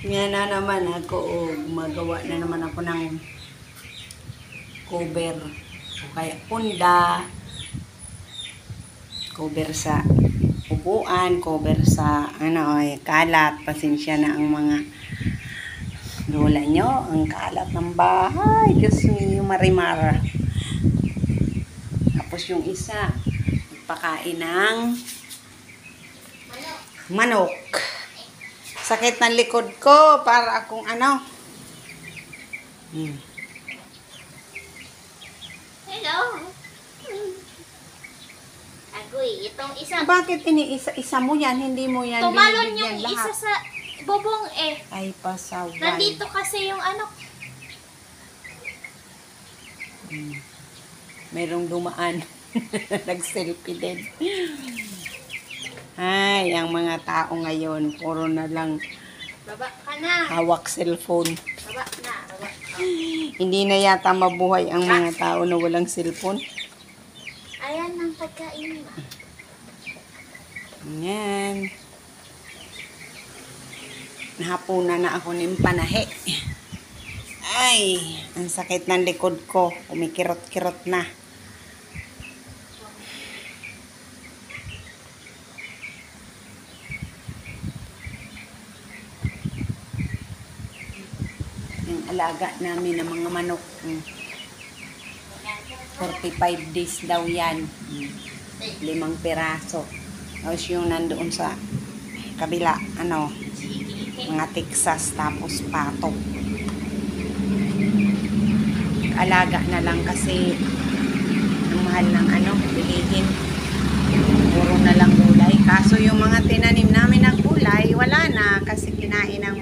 Nga na naman ako, gumagawa na naman ako ng cover. O kaya punda, cover sa upuan, cover sa kalat. Pasensya na ang mga lola nyo, ang kalat ng bahay. Diyos niyo, Marimar. Tapos yung isa, pakain ng manok. Sakit ng likod ko para akong Hello. Agoy, itong isa. Bakit iniisa-isa mo yan? Hindi mo yan Tumalon binibigyan yung isa lahat? sa bubong eh. Ay, pasaway. Nandito kasi yung ano. Merong dumaan. Nag-selfie din. Ay, ang mga tao ngayon, puro na lang Baba ka na. hawak cellphone. Baba na. Baba. Hindi na yata mabuhay ang mga tao na walang cellphone. Ayan ang pagkain mo. Yan. Nahapunan na ako ng panahe. Ay, ang sakit ng likod ko. Kumikirot-kirot na. Yung alaga namin ng mga manok. 45 days daw yan. 5 piraso. Tapos yung nandoon sa kabila, mga Texas, tapos pato. Alaga na lang kasi ang mahal ng bilihin. Puro na lang gulay. Kaso yung mga tinanim namin ng gulay, wala na kasi kinain ng